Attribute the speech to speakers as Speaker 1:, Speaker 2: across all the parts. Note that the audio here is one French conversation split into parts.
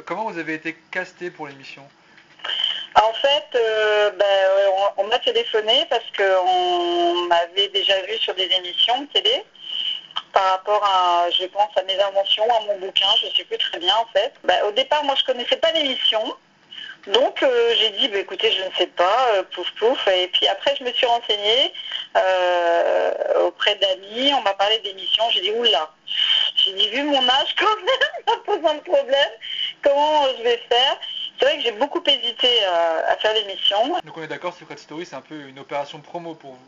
Speaker 1: Comment vous avez été casté pour l'émission?
Speaker 2: En fait, on m'a téléphoné parce qu'on m'avait déjà vu sur des émissions de télé par rapport à, je pense, à mes inventions, à mon bouquin, je ne sais plus très bien en fait. Au départ, moi je ne connaissais pas l'émission, donc j'ai dit, écoutez, je ne sais pas, pouf pouf. Et puis après, je me suis renseignée auprès d'amis, on m'a parlé d'émissions, j'ai dit, oula, j'ai dit, vu mon âge quand même, ça pose un problème, comment je vais faire? C'est vrai que j'ai beaucoup hésité à faire l'émission.
Speaker 1: Donc on est d'accord, Secret Story, c'est un peu une opération promo pour vous.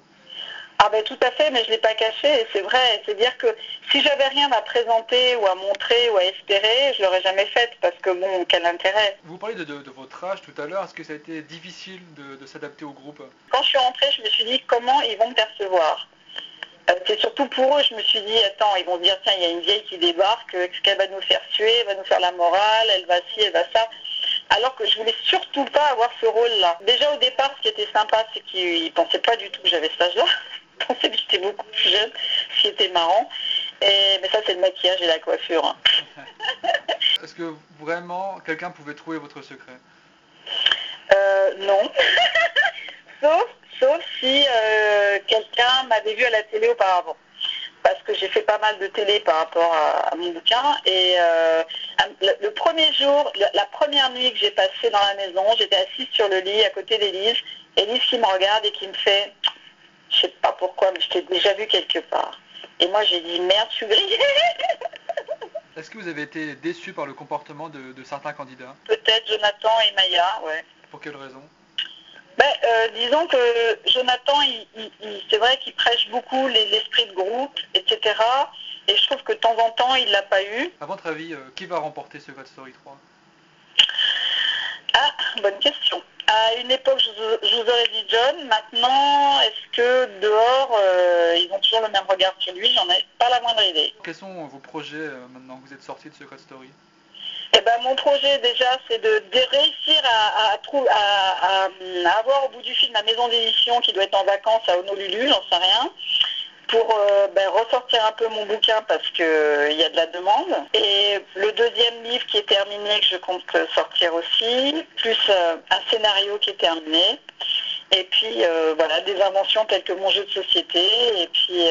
Speaker 2: Ah ben tout à fait, mais je ne l'ai pas caché, et c'est vrai. C'est-à-dire que si j'avais rien à présenter ou à montrer ou à espérer, je ne l'aurais jamais faite, parce que bon, quel intérêt.
Speaker 1: Vous parliez de votre âge tout à l'heure, est-ce que ça a été difficile de s'adapter au groupe?
Speaker 2: Quand je suis rentrée, je me suis dit comment ils vont me percevoir. C'est surtout pour eux, je me suis dit, attends, ils vont se dire, tiens, il y a une vieille qui débarque, est-ce qu'elle va nous faire tuer, elle va nous faire la morale, elle va ci, elle va ça. Alors que je voulais surtout pas avoir ce rôle-là. Déjà au départ, ce qui était sympa, c'est qu'ils ne pensaient pas du tout que j'avais cet âge-là. Ils pensaient que j'étais beaucoup plus jeune, ce qui était marrant. Mais ça, c'est le maquillage et la coiffure. Hein.
Speaker 1: Est-ce que vraiment quelqu'un pouvait trouver votre secret?
Speaker 2: Non. sauf si quelqu'un m'avait vu à la télé auparavant. Parce que j'ai fait pas mal de télé par rapport à mon bouquin. Et le premier jour, la première nuit que j'ai passée dans la maison, j'étais assise sur le lit à côté d'Élise. Élise qui me regarde et qui me fait, je sais pas pourquoi, mais je t'ai déjà vu quelque part. Et moi j'ai dit, merde, je suis grillée.
Speaker 1: Est-ce que vous avez été déçu par le comportement de certains candidats?
Speaker 2: Peut-être Jonathan et Maya, ouais.
Speaker 1: Pour quelle raison?
Speaker 2: Disons que Jonathan, c'est vrai qu'il prêche beaucoup l'esprit de groupe, etc. Et je trouve que de temps en temps, il ne l'a pas eu.
Speaker 1: À votre avis, qui va remporter Secret Story 3?
Speaker 2: Ah, bonne question. À une époque, je vous aurais dit John. Maintenant, est-ce que dehors, ils ont toujours le même regard sur lui? J'en ai pas la moindre idée.
Speaker 1: Quels sont vos projets maintenant que vous êtes sorti de Secret Story?
Speaker 2: Eh ben, mon projet déjà, c'est de réussir à avoir au bout du film la maison d'édition qui doit être en vacances à Honolulu, j'en sais rien, pour ressortir un peu mon bouquin parce qu'il y a de la demande. Et le deuxième livre qui est terminé, que je compte sortir aussi, plus un scénario qui est terminé. Et puis voilà, des inventions telles que mon jeu de société, et puis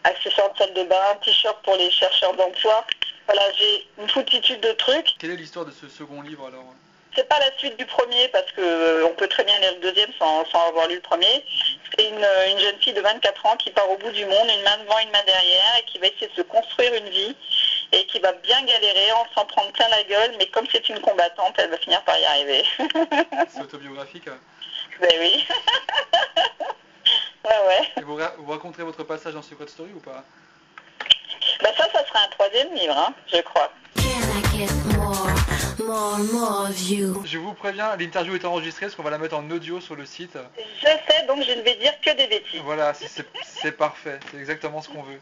Speaker 2: accessoires de salle de bain, t-shirt pour les chercheurs d'emploi. Voilà, j'ai une foultitude de trucs.
Speaker 1: Quelle est l'histoire de ce second livre alors?
Speaker 2: C'est pas la suite du premier parce que on peut très bien lire le deuxième sans avoir lu le premier. C'est une jeune fille de 24 ans qui part au bout du monde, une main devant, une main derrière, et qui va essayer de se construire une vie et qui va bien galérer en s'en prendre plein la gueule, mais comme c'est une combattante, elle va finir par y arriver.
Speaker 1: C'est autobiographique?
Speaker 2: Ben oui. Ouais.
Speaker 1: Et vous raconterez votre passage dans Secret Story ou pas?
Speaker 2: Ça sera un troisième livre, hein, je crois.
Speaker 1: Je vous préviens, l'interview est enregistrée parce qu'on va la mettre en audio sur le site.
Speaker 2: Je sais, donc je ne vais dire que des bêtises.
Speaker 1: Voilà, c'est parfait, c'est exactement ce qu'on veut.